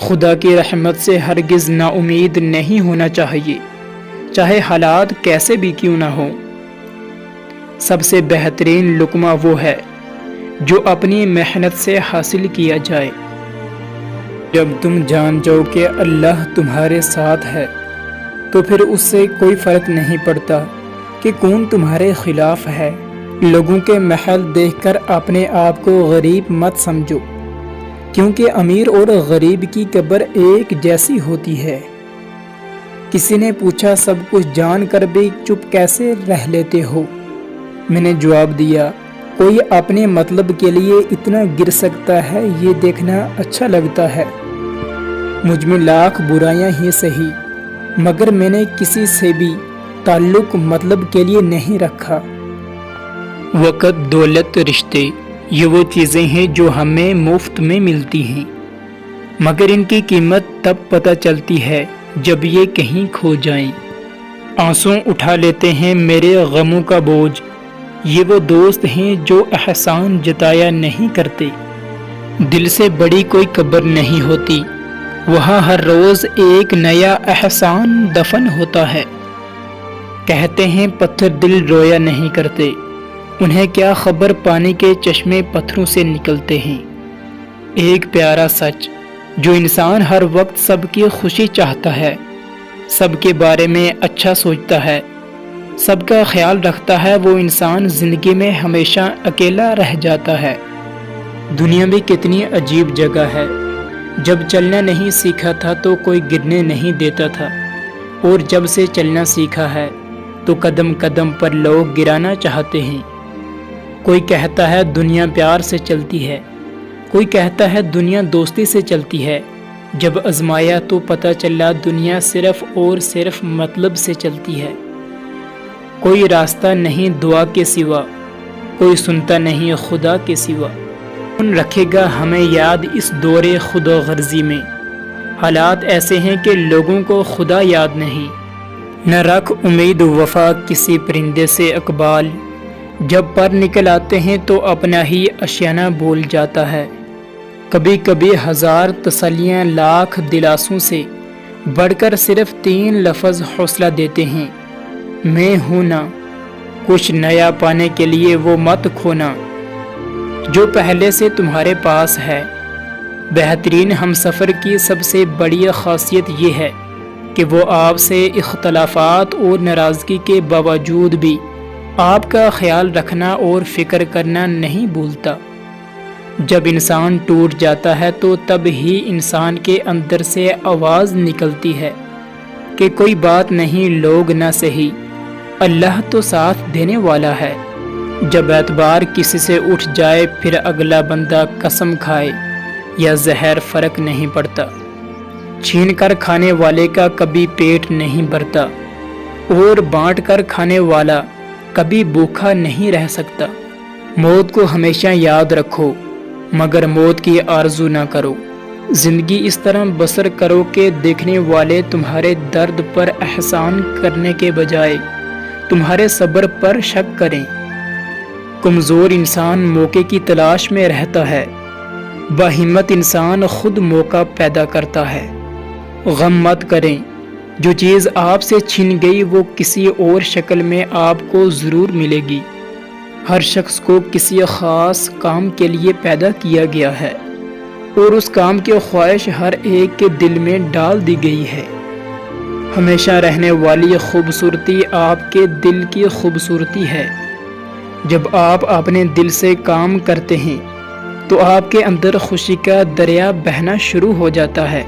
خدا کی رحمت سے ہرگز نا امید نہیں ہونا چاہیے، چاہے حالات کیسے بھی کیوں نہ ہوں۔ سب سے بہترین لقمہ وہ ہے جو اپنی محنت سے حاصل کیا جائے۔ جب تم جان جاؤ کہ اللہ تمہارے ساتھ ہے تو پھر اس سے کوئی فرق نہیں پڑتا کہ کون تمہارے خلاف ہے۔ لوگوں کے محل دیکھ کر اپنے آپ کو غریب مت سمجھو، کیونکہ امیر اور غریب کی قبر ایک جیسی ہوتی ہے۔ کسی نے پوچھا سب کچھ جان کر بھی چپ کیسے رہ لیتے ہو؟ میں نے جواب دیا، کوئی اپنے مطلب کے لیے اتنا گر سکتا ہے یہ دیکھنا اچھا لگتا ہے۔ مجھ میں لاکھ برائیاں ہی سہی، مگر میں نے کسی سے بھی تعلق مطلب کے لیے نہیں رکھا۔ وقت، دولت، رشتے، یہ وہ چیزیں ہیں جو ہمیں مفت میں ملتی ہیں، مگر ان کی قیمت تب پتہ چلتی ہے جب یہ کہیں کھو جائیں۔ آنسو اٹھا لیتے ہیں میرے غموں کا بوجھ، یہ وہ دوست ہیں جو احسان جتایا نہیں کرتے۔ دل سے بڑی کوئی قبر نہیں ہوتی، وہاں ہر روز ایک نیا احسان دفن ہوتا ہے۔ کہتے ہیں پتھر دل رویا نہیں کرتے، انہیں کیا خبر پانی کے چشمے پتھروں سے نکلتے ہیں۔ ایک پیارا سچ، جو انسان ہر وقت سب کی خوشی چاہتا ہے، سب کے بارے میں اچھا سوچتا ہے، سب کا خیال رکھتا ہے، وہ انسان زندگی میں ہمیشہ اکیلا رہ جاتا ہے۔ دنیا بھی کتنی عجیب جگہ ہے۔ جب چلنا نہیں سیکھا تھا تو کوئی گرنے نہیں دیتا تھا، اور جب سے چلنا سیکھا ہے تو قدم قدم پر لوگ گرانا چاہتے ہیں۔ کوئی کہتا ہے دنیا پیار سے چلتی ہے، کوئی کہتا ہے دنیا دوستی سے چلتی ہے۔ جب آزمایا تو پتہ چلا دنیا صرف اور صرف مطلب سے چلتی ہے۔ کوئی راستہ نہیں دعا کے سوا، کوئی سنتا نہیں خدا کے سوا۔ کون رکھے گا ہمیں یاد اس دور خدا غرضی میں؟ حالات ایسے ہیں کہ لوگوں کو خدا یاد نہیں۔ نہ رکھ امید وفا کسی پرندے سے اقبال، جب پر نکل آتے ہیں تو اپنا ہی اشیانہ بول جاتا ہے۔ کبھی کبھی ہزار تسلیاں لاکھ دلاسوں سے بڑھ کر صرف 3 لفظ حوصلہ دیتے ہیں، میں ہوں نا۔ کچھ نیا پانے کے لیے وہ مت کھونا جو پہلے سے تمہارے پاس ہے۔ بہترین ہم سفر کی سب سے بڑی خاصیت یہ ہے کہ وہ آپ سے اختلافات اور ناراضگی کے باوجود بھی آپ کا خیال رکھنا اور فکر کرنا نہیں بھولتا۔ جب انسان ٹوٹ جاتا ہے تو تب ہی انسان کے اندر سے آواز نکلتی ہے کہ کوئی بات نہیں، لوگ نہ سہی، اللہ تو ساتھ دینے والا ہے۔ جب اعتبار کسی سے اٹھ جائے پھر اگلا بندہ قسم کھائے یا زہر فرق نہیں پڑتا۔ چھین کر کھانے والے کا کبھی پیٹ نہیں بھرتا، اور بانٹ کر کھانے والا کبھی بھوکا نہیں رہ سکتا۔ موت کو ہمیشہ یاد رکھو، مگر موت کی آرزو نہ کرو۔ زندگی اس طرح بسر کرو کہ دیکھنے والے تمہارے درد پر احسان کرنے کے بجائے تمہارے صبر پر شک کریں۔ کمزور انسان موقع کی تلاش میں رہتا ہے، باہمت انسان خود موقع پیدا کرتا ہے۔ غم مت کریں، جو چیز آپ سے چھن گئی وہ کسی اور شکل میں آپ کو ضرور ملے گی۔ ہر شخص کو کسی خاص کام کے لیے پیدا کیا گیا ہے، اور اس کام کی خواہش ہر ایک کے دل میں ڈال دی گئی ہے۔ ہمیشہ رہنے والی خوبصورتی آپ کے دل کی خوبصورتی ہے۔ جب آپ اپنے دل سے کام کرتے ہیں تو آپ کے اندر خوشی کا دریا بہنا شروع ہو جاتا ہے۔